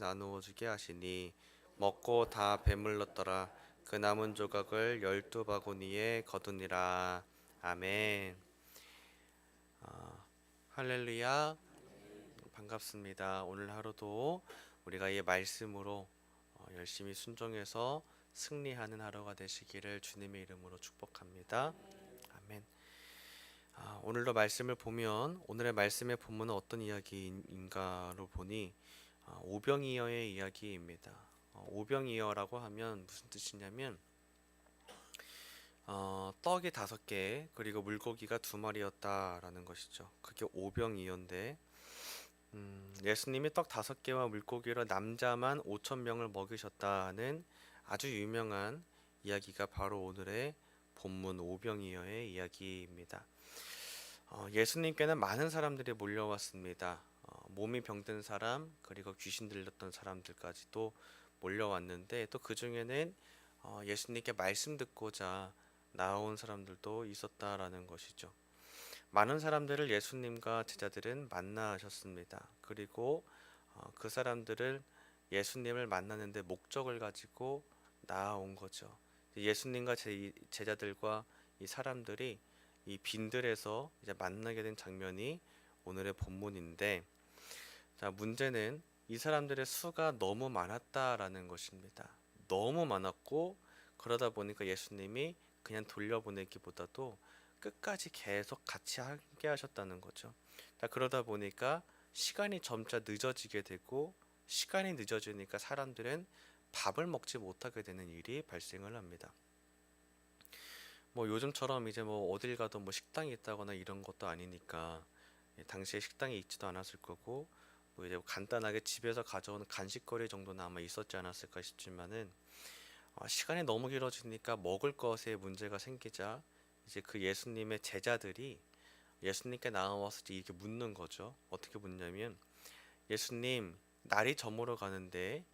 나누어 주게 하시니 먹고 다 배물렀더라. 그 남은 조각을 12바구니에 거두니라. 아멘. 할렐루야. 반갑습니다. 오늘 하루도 우리가 이 말씀으로 열심히 순종해서 승리하는 하루가 되시기를 주님의 이름으로 축복합니다. 아멘. 오늘도 말씀을 보면 오늘의 말씀의 본문은 어떤 이야기인가로 보니 오병이어의 이야기입니다. 오병이어라고 하면 무슨 뜻이냐면 떡이 5개 그리고 물고기가 2마리였다라는 것이죠. 그게 오병이어인데 예수님이 떡 5개와 물고기로 남자만 5천 명을 먹이셨다는 아주 유명한 이야기가 바로 오늘의 본문 오병이어의 이야기입니다. 예수님께는 많은 사람들이 몰려왔습니다. 몸이 병든 사람 그리고 귀신 들렸던 사람들까지도 몰려왔는데 또 그 중에는 예수님께 말씀 듣고자 나온 사람들도 있었다라는 것이죠. 많은 사람들을 예수님과 제자들은 만나셨습니다. 그리고 그 사람들을 예수님을 만나는데 목적을 가지고 나아온 거죠. 예수님과 제자들과 이 사람들이 이 빈들에서 이제 만나게 된 장면이 오늘의 본문인데, 자, 문제는 이 사람들의 수가 너무 많았다라는 것입니다. 너무 많았고 그러다 보니까 예수님이 그냥 돌려보내기보다도 끝까지 계속 같이 함께 하셨다는 거죠. 자, 그러다 보니까 시간이 점차 늦어지게 되고 시간이 늦어지니까 사람들은 밥을 먹지 못하게 되는 일이 발생을 합니다. 뭐 요즘처럼 이제 뭐 어딜 가도 뭐 식당이 있다거나 이런 것도 아니니까 당시에 식당이 있지도 않았을 거고 뭐 이제 간단하게 집에서 가져오는 간식거리 정도는 아마 있었지 않았을까 싶지만은 시간이 너무 길어지니까 먹을 것에 문제가 생기자 이제 그 예수님의 제자들이 예수님께 나와서 이제 이렇게 묻는 거죠. 어떻게 묻냐면 예수님, 날이 저물어 가는데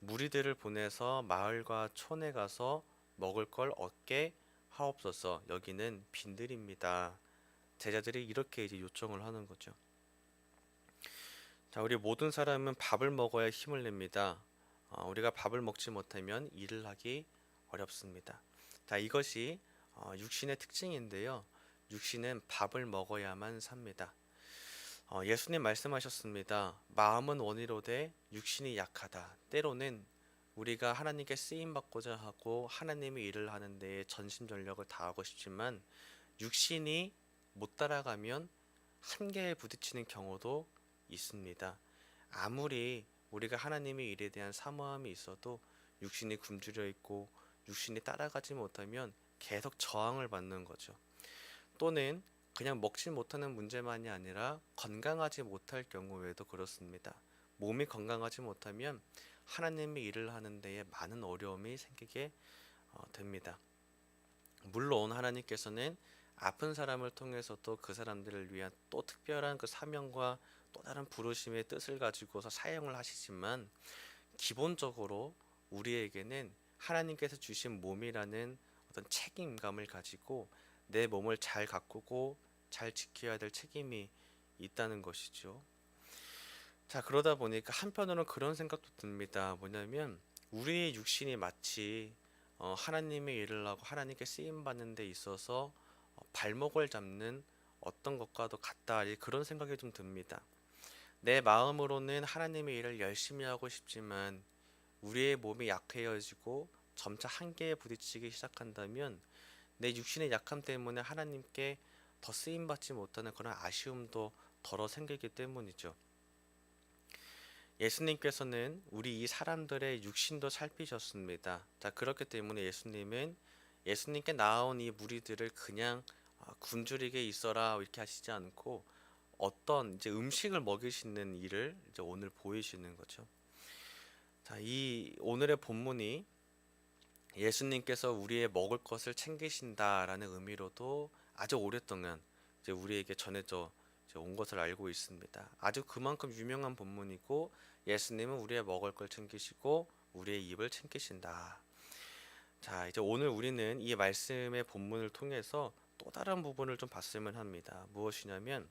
무리들을 보내서 마을과 촌에 가서 먹을 걸 얻게 하옵소서. 여기는 빈들입니다. 제자들이 이렇게 이제 요청을 하는 거죠. 자, 우리 모든 사람은 밥을 먹어야 힘을 냅니다. 우리가 밥을 먹지 못하면 일을 하기 어렵습니다. 자, 이것이 육신의 특징인데요. 육신은 밥을 먹어야만 삽니다. 예수님 말씀하셨습니다. 마음은 원이로되 육신이 약하다. 때로는 우리가 하나님께 쓰임 받고자 하고 하나님의 일을 하는 데에 전심전력을 다하고 싶지만 육신이 못 따라가면 한계에 부딪히는 경우도 있습니다. 아무리 우리가 하나님의 일에 대한 사모함이 있어도 육신이 굶주려 있고 육신이 따라가지 못하면 계속 저항을 받는 거죠. 또는 그냥 먹지 못하는 문제만이 아니라 건강하지 못할 경우에도 그렇습니다. 몸이 건강하지 못하면 하나님의 일을 하는 데에 많은 어려움이 생기게 됩니다. 물론 하나님께서는 아픈 사람을 통해서도 그 사람들을 위한 또 특별한 그 사명과 또 다른 부르심의 뜻을 가지고서 사용을 하시지만 기본적으로 우리에게는 하나님께서 주신 몸이라는 어떤 책임감을 가지고 내 몸을 잘 가꾸고 잘 지켜야 될 책임이 있다는 것이죠. 자, 그러다 보니까 한편으로는 그런 생각도 듭니다. 뭐냐면 우리의 육신이 마치 하나님의 일을 하고 하나님께 쓰임 받는 데 있어서 발목을 잡는 어떤 것과도 같다. 그런 생각이 좀 듭니다. 내 마음으로는 하나님의 일을 열심히 하고 싶지만 우리의 몸이 약해지고 점차 한계에 부딪히기 시작한다면 내 육신의 약함 때문에 하나님께 더 쓰임 받지 못하는 그런 아쉬움도 덜어 생기기 때문이죠. 예수님께서는 우리 이 사람들의 육신도 살피셨습니다. 자, 그렇기 때문에 예수님은 예수님께 나온 이 무리들을 그냥 굶주리게 있어라 이렇게 하시지 않고 어떤 이제 음식을 먹이시는 일을 이제 오늘 보이시는 거죠. 자, 이 오늘의 본문이 예수님께서 우리의 먹을 것을 챙기신다라는 의미로도 아주 오랫동안 이제 우리에게 전해져 온 것을 알고 있습니다. 아주 그만큼 유명한 본문이고 예수님은 우리의 먹을 걸 챙기시고 우리의 입을 챙기신다. 자, 이제 오늘 우리는 이 말씀의 본문을 통해서 또 다른 부분을 좀 봤으면 합니다. 무엇이냐면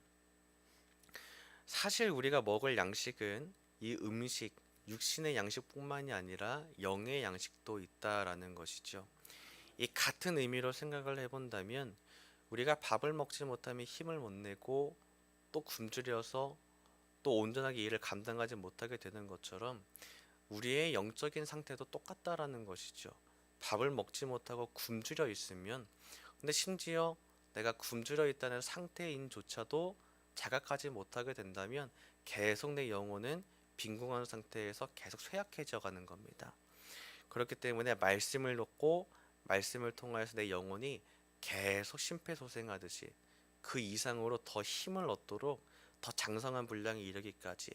사실 우리가 먹을 양식은 이 음식, 육신의 양식뿐만이 아니라 영의 양식도 있다라는 것이죠. 이 같은 의미로 생각을 해본다면 우리가 밥을 먹지 못하면 힘을 못 내고 또 굶주려서 또 온전하게 일을 감당하지 못하게 되는 것처럼 우리의 영적인 상태도 똑같다라는 것이죠. 밥을 먹지 못하고 굶주려 있으면, 근데 심지어 내가 굶주려 있다는 상태인조차도 자각하지 못하게 된다면 계속 내 영혼은 빈궁한 상태에서 계속 쇠약해져 가는 겁니다. 그렇기 때문에 말씀을 듣고 말씀을 통하여서 내 영혼이 계속 심폐소생하듯이 그 이상으로 더 힘을 얻도록 더 장성한 분량에 이르기까지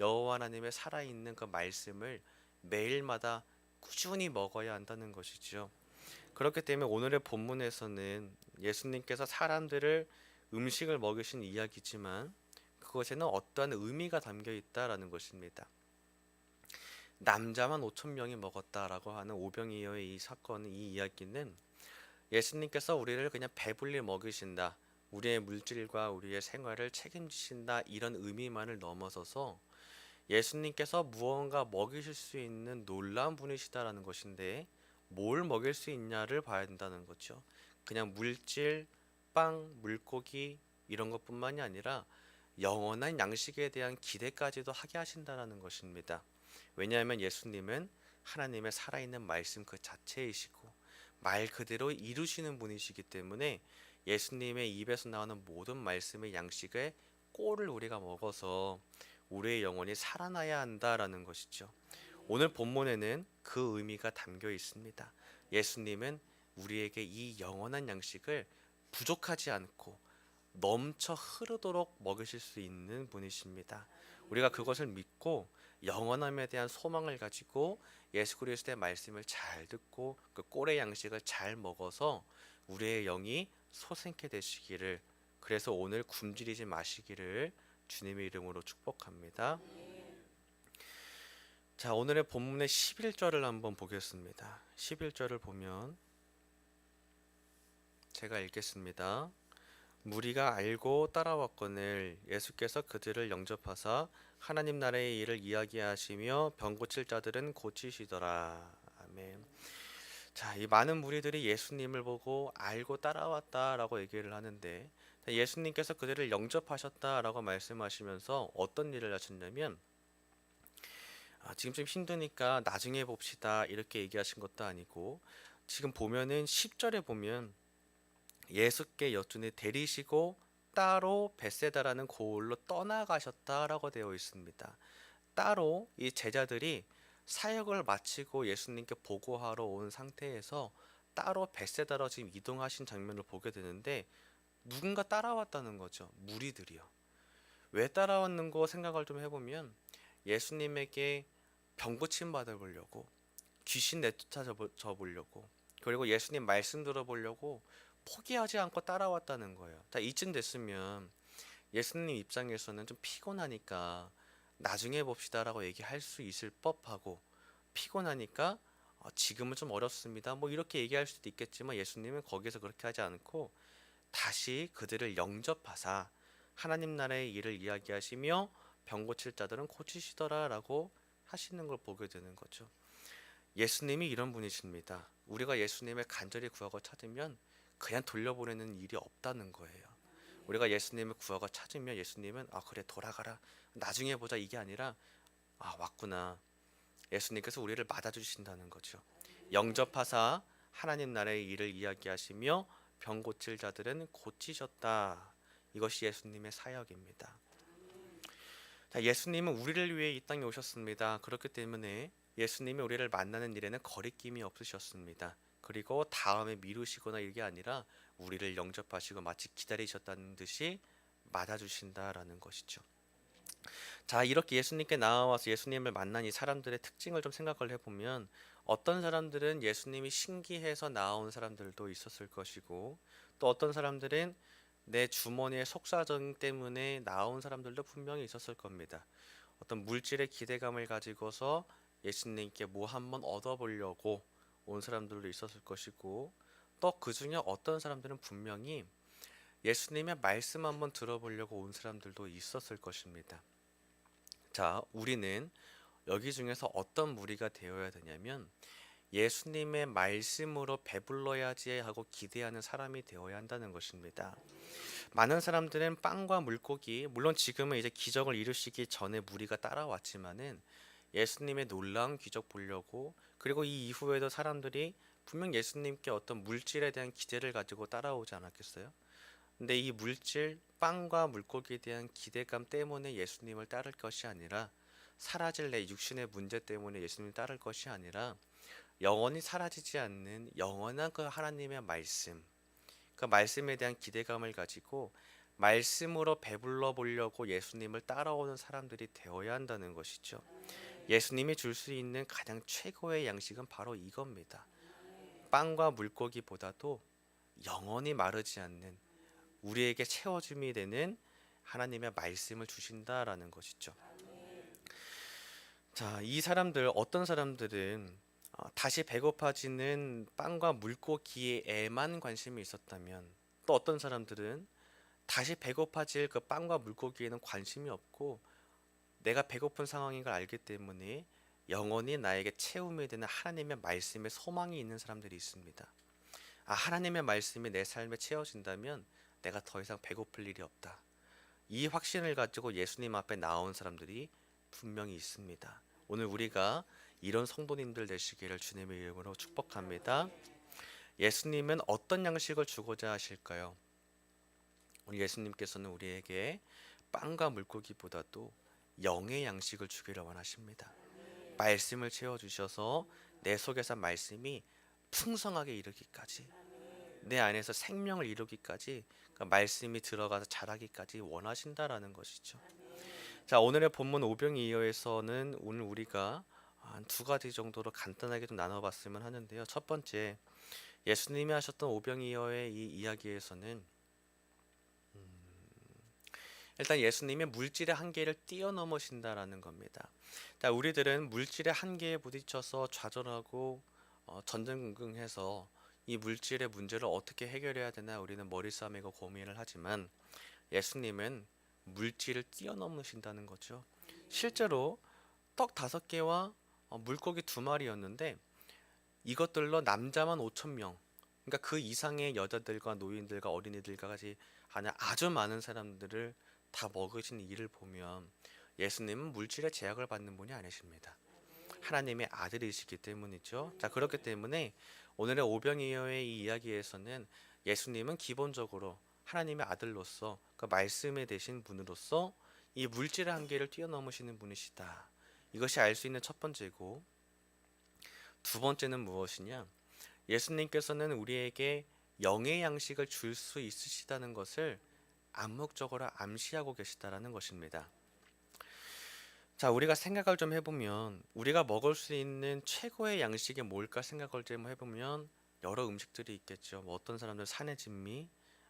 여호와 하나님의 살아있는 그 말씀을 매일마다 꾸준히 먹어야 한다는 것이죠. 그렇기 때문에 오늘의 본문에서는 예수님께서 사람들을 음식을 먹이신 이야기지만 그것에는 어떠한 의미가 담겨 있다라는 것입니다. 남자만 5천 명이 먹었다라고 하는 오병이어의 이 사건, 이 이야기는 예수님께서 우리를 그냥 배불리 먹이신다, 우리의 물질과 우리의 생활을 책임지신다, 이런 의미만을 넘어서서 예수님께서 무언가 먹이실 수 있는 놀라운 분이시다라는 것인데, 뭘 먹일 수 있냐를 봐야 된다는 거죠. 그냥 물질, 빵, 물고기 이런 것뿐만이 아니라 영원한 양식에 대한 기대까지도 하게 하신다라는 것입니다. 왜냐하면 예수님은 하나님의 살아있는 말씀 그 자체이시고 말 그대로 이루시는 분이시기 때문에 예수님의 입에서 나오는 모든 말씀의 양식의 꼴을 우리가 먹어서 우리의 영혼이 살아나야 한다라는 것이죠. 오늘 본문에는 그 의미가 담겨 있습니다. 예수님은 우리에게 이 영원한 양식을 부족하지 않고 넘쳐 흐르도록 먹으실 수 있는 분이십니다. 우리가 그것을 믿고 영원함에 대한 소망을 가지고 예수 그리스도의 말씀을 잘 듣고 그 꼴의 양식을 잘 먹어서 우리의 영이 솟게 되시기를, 그래서 오늘 굶주리지 마시기를 주님의 이름으로 축복합니다. 자, 오늘의 본문의 11절을 한번 보겠습니다. 11절을 보면 제가 읽겠습니다. 무리가 알고 따라왔거늘 예수께서 그들을 영접하사 하나님 나라의 일을 이야기하시며 병 고칠 자들은 고치시더라. 아멘. 자, 이 많은 무리들이 예수님을 보고 알고 따라왔다라고 얘기를 하는데, 예수님께서 그들을 영접하셨다라고 말씀하시면서 어떤 일을 하셨냐면, 지금 좀 힘드니까 나중에 봅시다 이렇게 얘기하신 것도 아니고, 지금 보면은 10절에 보면 예수께 여쭈니 데리시고 따로 벳세다라는 고을로 떠나가셨다라고 되어 있습니다. 따로 이 제자들이 사역을 마치고 예수님께 보고하러 온 상태에서 따로 벳세다로 지금 이동하신 장면을 보게 되는데, 누군가 따라왔다는 거죠. 무리들이요. 왜 따라왔는 거 생각을 좀 해보면 예수님에게 병 고침 받아보려고, 귀신 내쫓아 보려고, 그리고 예수님 말씀 들어보려고 포기하지 않고 따라왔다는 거예요. 자, 이쯤 됐으면 예수님 입장에서는 좀 피곤하니까 나중에 봅시다라고 얘기할 수 있을 법하고, 피곤하니까 지금은 좀 어렵습니다 뭐 이렇게 얘기할 수도 있겠지만, 예수님은 거기서 그렇게 하지 않고 다시 그들을 영접하사 하나님 나라의 일을 이야기하시며 병 고칠 자들은 고치시더라라고 하시는 걸 보게 되는 거죠. 예수님이 이런 분이십니다. 우리가 예수님을 간절히 구하고 찾으면 그냥 돌려보내는 일이 없다는 거예요. 우리가 예수님을 구하고 찾으면 예수님은 그래 돌아가라 나중에 보자 이게 아니라 왔구나, 예수님께서 우리를 맞아주신다는 거죠. 영접하사 하나님 나라의 일을 이야기하시며 병 고칠 자들은 고치셨다. 이것이 예수님의 사역입니다. 자, 예수님은 우리를 위해 이 땅에 오셨습니다. 그렇기 때문에 예수님이 우리를 만나는 일에는 거리낌이 없으셨습니다. 그리고 다음에 미루시거나 이게 아니라 우리를 영접하시고 마치 기다리셨다는 듯이 맞아주신다라는 것이죠. 자, 이렇게 예수님께 나와서 예수님을 만난 이 사람들의 특징을 좀 생각을 해보면, 어떤 사람들은 예수님이 신기해서 나온 사람들도 있었을 것이고, 또 어떤 사람들은 내 주머니의 속사정 때문에 나온 사람들도 분명히 있었을 겁니다. 어떤 물질의 기대감을 가지고서 예수님께 뭐 한번 얻어보려고 온 사람들도 있었을 것이고, 또 그 중에 어떤 사람들은 분명히 예수님의 말씀 한번 들어보려고 온 사람들도 있었을 것입니다. 자, 우리는 여기 중에서 어떤 무리가 되어야 되냐면 예수님의 말씀으로 배불러야지 하고 기대하는 사람이 되어야 한다는 것입니다. 많은 사람들은 빵과 물고기, 물론 지금은 이제 기적을 이루시기 전에 무리가 따라왔지만은 예수님의 놀라운 기적 보려고, 그리고 이 이후에도 사람들이 분명 예수님께 어떤 물질에 대한 기대를 가지고 따라오지 않았겠어요? 근데 이 물질, 빵과 물고기에 대한 기대감 때문에 예수님을 따를 것이 아니라, 사라질 내 육신의 문제 때문에 예수님을 따를 것이 아니라 영원히 사라지지 않는 영원한 그 하나님의 말씀, 그 말씀에 대한 기대감을 가지고 말씀으로 배불러 보려고 예수님을 따라오는 사람들이 되어야 한다는 것이죠. 예수님이 줄 수 있는 가장 최고의 양식은 바로 이겁니다. 빵과 물고기보다도 영원히 마르지 않는, 우리에게 채워줌이 되는 하나님의 말씀을 주신다라는 것이죠. 자, 이 사람들, 어떤 사람들은 다시 배고파지는 빵과 물고기에만 관심이 있었다면, 또 어떤 사람들은 다시 배고파질 그 빵과 물고기에는 관심이 없고 내가 배고픈 상황인 걸 알기 때문에 영원히 나에게 채움이 되는 하나님의 말씀에 소망이 있는 사람들이 있습니다. 하나님의 말씀이 내 삶에 채워진다면 내가 더 이상 배고플 일이 없다. 이 확신을 가지고 예수님 앞에 나온 사람들이 분명히 있습니다. 오늘 우리가 이런 성도님들 되시기를 주님의 이름으로 축복합니다. 예수님은 어떤 양식을 주고자 하실까요? 우리 예수님께서는 우리에게 빵과 물고기보다도 영의 양식을 주기를 원하십니다. 말씀을 채워주셔서 내 속에서 말씀이 풍성하게 이르기까지, 내 안에서 생명을 이루기까지, 그 말씀이 들어가서 자라기까지 원하신다라는 것이죠. 자, 오늘의 본문 오병이어에서는 오늘 우리가 한 두 가지 정도로 간단하게 좀 나눠봤으면 하는데요. 첫 번째, 예수님이 하셨던 오병이어의 이 이야기에서는 일단 예수님이 물질의 한계를 뛰어넘으신다라는 겁니다. 자, 우리들은 물질의 한계에 부딪혀서 좌절하고 전전긍긍해서 이 물질의 문제를 어떻게 해결해야 되나 우리는 머리 싸매고 고민을 하지만 예수님은 물질을 뛰어넘으신다는 거죠. 실제로 떡 5개와 물고기 2마리였는데 이것들로 남자만 5천 명, 그러니까 그 이상의 여자들과 노인들과 어린이들까지 하는 아주 많은 사람들을 다 먹으신 일을 보면 예수님은 물질의 제약을 받는 분이 아니십니다. 하나님의 아들이시기 때문이죠. 자, 그렇기 때문에 오늘의 오병이어의 이 이야기에서는 예수님은 기본적으로 하나님의 아들로서 그 말씀에 대신 분으로서 이 물질의 한계를 뛰어넘으시는 분이시다. 이것이 알 수 있는 첫 번째고, 두 번째는 무엇이냐? 예수님께서는 우리에게 영의 양식을 줄 수 있으시다는 것을 암묵적으로 암시하고 계시다라는 것입니다. 자, 우리가 생각을 좀 해보면 우리가 먹을 수 있는 최고의 양식이 뭘까 생각을 좀 해보면 여러 음식들이 있겠죠. 뭐 어떤 사람들 산의 진미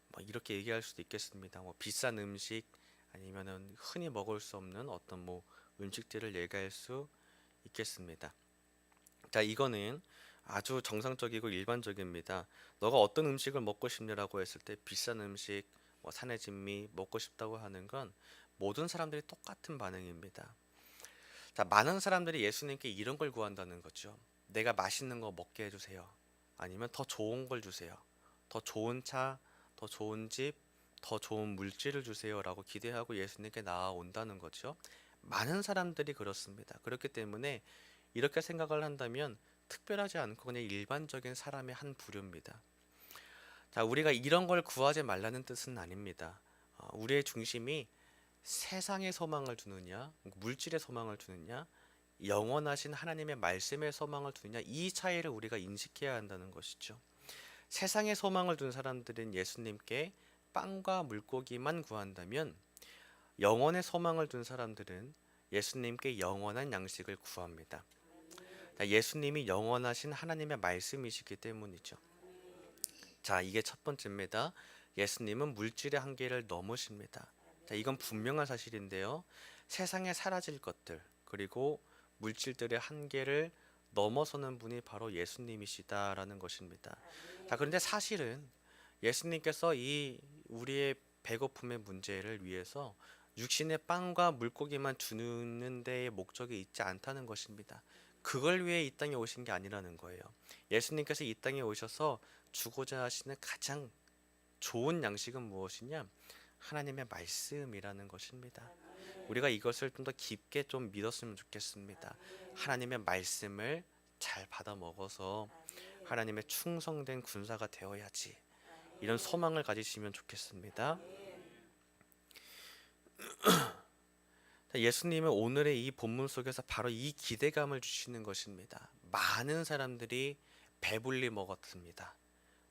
뭐 이렇게 얘기할 수도 있겠습니다. 뭐 비싼 음식, 아니면은 흔히 먹을 수 없는 어떤 뭐 음식들을 얘기할 수 있겠습니다. 자, 이거는 아주 정상적이고 일반적입니다. 너가 어떤 음식을 먹고 싶냐라고 했을 때 비싼 음식, 뭐 산의 진미 먹고 싶다고 하는 건 모든 사람들이 똑같은 반응입니다. 자, 많은 사람들이 예수님께 이런 걸 구한다는 거죠. 내가 맛있는 거 먹게 해주세요. 아니면 더 좋은 걸 주세요. 더 좋은 차, 더 좋은 집, 더 좋은 물질을 주세요라고 기대하고 예수님께 나아온다는 거죠. 많은 사람들이 그렇습니다. 그렇기 때문에 이렇게 생각을 한다면 특별하지 않고 그냥 일반적인 사람의 한 부류입니다. 자, 우리가 이런 걸 구하지 말라는 뜻은 아닙니다. 우리의 중심이 세상의 소망을 두느냐, 물질의 소망을 두느냐, 영원하신 하나님의 말씀의 소망을 두느냐, 이 차이를 우리가 인식해야 한다는 것이죠. 세상의 소망을 둔 사람들은 예수님께 빵과 물고기만 구한다면, 영원의 소망을 둔 사람들은 예수님께 영원한 양식을 구합니다. 예수님이 영원하신 하나님의 말씀이시기 때문이죠. 자, 이게 첫 번째입니다. 예수님은 물질의 한계를 넘으십니다. 자, 이건 분명한 사실인데요. 세상에 사라질 것들, 그리고 물질들의 한계를 넘어서는 분이 바로 예수님이시다라는 것입니다. 자, 그런데 사실은 예수님께서 이 우리의 배고픔의 문제를 위해서 육신의 빵과 물고기만 주는 데에 목적이 있지 않다는 것입니다. 그걸 위해 이 땅에 오신 게 아니라는 거예요. 예수님께서 이 땅에 오셔서 주고자 하시는 가장 좋은 양식은 무엇이냐? 하나님의 말씀이라는 것입니다. 우리가 이것을 좀 더 깊게 좀 믿었으면 좋겠습니다. 하나님의 말씀을 잘 받아 먹어서 하나님의 충성된 군사가 되어야지. 이런 소망을 가지시면 좋겠습니다. 예수님은 오늘의 이 본문 속에서 바로 이 기대감을 주시는 것입니다. 많은 사람들이 배불리 먹었습니다.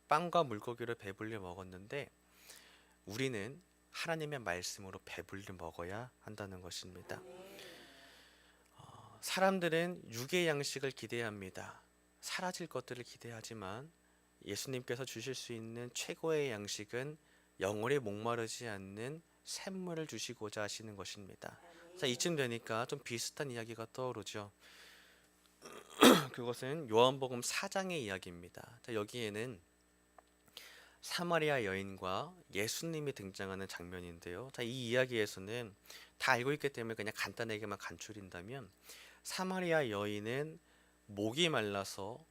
빵과 물고기를 배불리 먹었는데 우리는 하나님의 말씀으로 배불리 먹어야 한다는 것입니다. 사람들은 육의 양식을 기대합니다. 사라질 것들을 기대하지만 예수님께서 주실 수 있는 최고의 양식은 영원히 목마르지 않는 샘물을 주시고자 하시는 것입니다. 자, 이쯤 되니까 좀 비슷한 이야기가 떠오르죠. 그것은 요한복음 4장의 이야기입니다. 자, 여기에는 사마리아 여인과 예수님이 등장하는 장면인데요. 자, 이 이야기에서는 다 알고 있기 때문에 그냥 간단하게만 간추린다면 사마리아 여인은 목이 말라서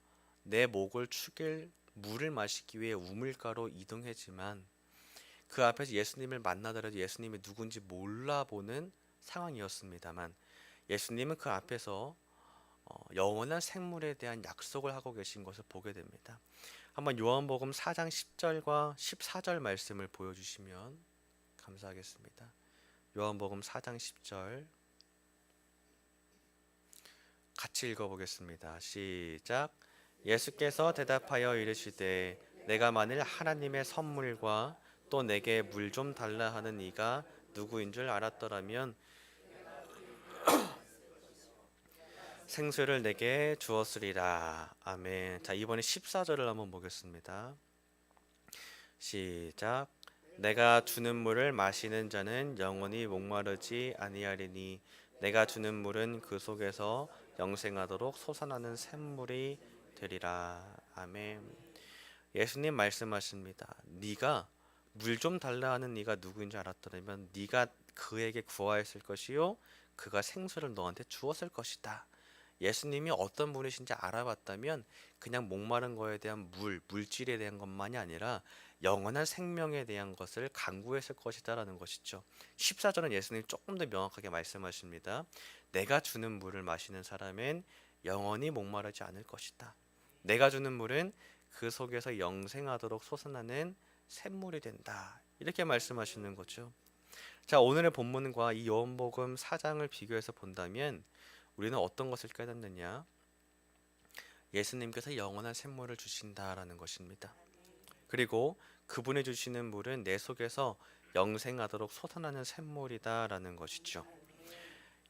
내 목을 축일 물을 마시기 위해 우물가로 이동했지만 그 앞에서 예수님을 만나더라도 예수님이 누군지 몰라보는 상황이었습니다만 예수님은 그 앞에서 영원한 생물에 대한 약속을 하고 계신 것을 보게 됩니다. 한번 요한복음 4장 10절과 14절 말씀을 보여주시면 감사하겠습니다. 요한복음 4장 10절 같이 읽어보겠습니다. 시작. 예수께서 대답하여 이르시되 내가 만일 하나님의 선물과 또 내게 물 좀 달라 하는 이가 누구인 줄 알았더라면 생수를 내게 주었으리라. 아멘. 자, 이번에 14절을 한번 보겠습니다. 시작. 내가 주는 물을 마시는 자는 영원히 목마르지 아니하리니 내가 주는 물은 그 속에서 영생하도록 솟아나는 샘물이 되리라. 아멘. 예수님 말씀하십니다. 네가 물 좀 달라 하는 네가 누구인 줄 알았더라면 네가 그에게 구하였을 것이요 그가 생수를 너한테 주었을 것이다. 예수님이 어떤 분이신지 알아봤다면 그냥 목마른 거에 대한 물질에 대한 것만이 아니라 영원한 생명에 대한 것을 간구했을 것이다라는 것이죠. 14절은 예수님이 조금 더 명확하게 말씀하십니다. 내가 주는 물을 마시는 사람은 영원히 목마르지 않을 것이다. 내가 주는 물은 그 속에서 영생하도록 솟아나는 샘물이 된다. 이렇게 말씀하시는 거죠. 자, 오늘의 본문과 이 요한복음 4장을 비교해서 본다면 우리는 어떤 것을 깨닫느냐? 예수님께서 영원한 샘물을 주신다라는 것입니다. 그리고 그분이 주시는 물은 내 속에서 영생하도록 솟아나는 샘물이다라는 것이죠.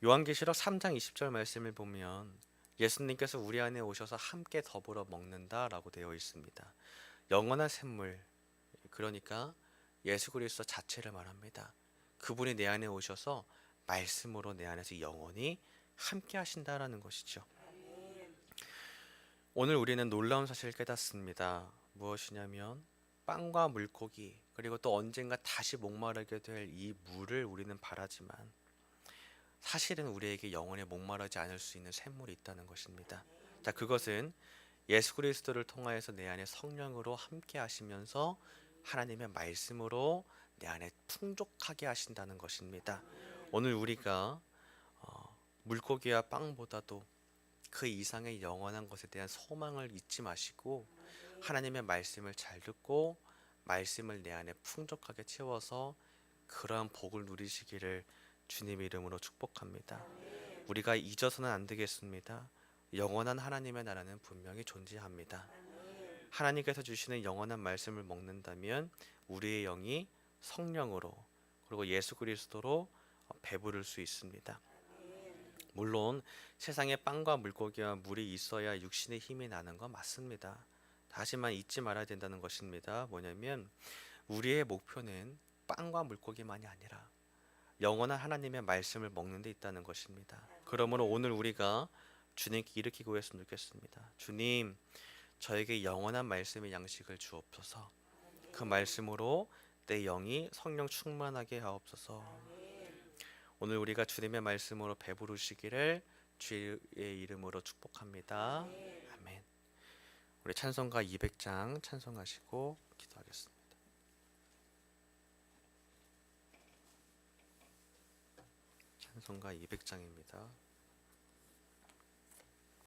요한계시록 3장 20절 말씀을 보면 예수님께서 우리 안에 오셔서 함께 더불어 먹는다라고 되어 있습니다. 영원한 샘물, 그러니까 예수 그리스도 자체를 말합니다. 그분이 내 안에 오셔서 말씀으로 내 안에서 영원히 함께 하신다라는 것이죠. 오늘 우리는 놀라운 사실을 깨닫습니다. 무엇이냐면 빵과 물고기 그리고 또 언젠가 다시 목마르게 될 이 물을 우리는 바라지만 사실은 우리에게 영원히 목마르지 않을 수 있는 샘물이 있다는 것입니다. 자, 그것은 예수 그리스도를 통하여서 내 안에 성령으로 함께 하시면서 하나님의 말씀으로 내 안에 풍족하게 하신다는 것입니다. 오늘 우리가 물고기와 빵보다도 그 이상의 영원한 것에 대한 소망을 잊지 마시고 하나님의 말씀을 잘 듣고 말씀을 내 안에 풍족하게 채워서 그러한 복을 누리시기를 주님의 이름으로 축복합니다. 우리가 잊어서는 안 되겠습니다. 영원한 하나님의 나라는 분명히 존재합니다. 하나님께서 주시는 영원한 말씀을 먹는다면 우리의 영이 성령으로 그리고 예수 그리스도로 배부를 수 있습니다. 물론 세상에 빵과 물고기와 물이 있어야 육신의 힘이 나는 건 맞습니다. 하지만 잊지 말아야 된다는 것입니다. 뭐냐면 우리의 목표는 빵과 물고기만이 아니라 영원한 하나님의 말씀을 먹는 데 있다는 것입니다. 그러므로 오늘 우리가 주님께 이렇게 구했으면 좋겠습니다. 주님, 저에게 영원한 말씀의 양식을 주옵소서. 그 말씀으로 내 영이 성령 충만하게 하옵소서. 오늘 우리가 주님의 말씀으로 배부르시기를 주의 이름으로 축복합니다. 아멘. 우리 찬송가 200장 찬송하시고 기도하겠습니다. 찬송가 200장입니다.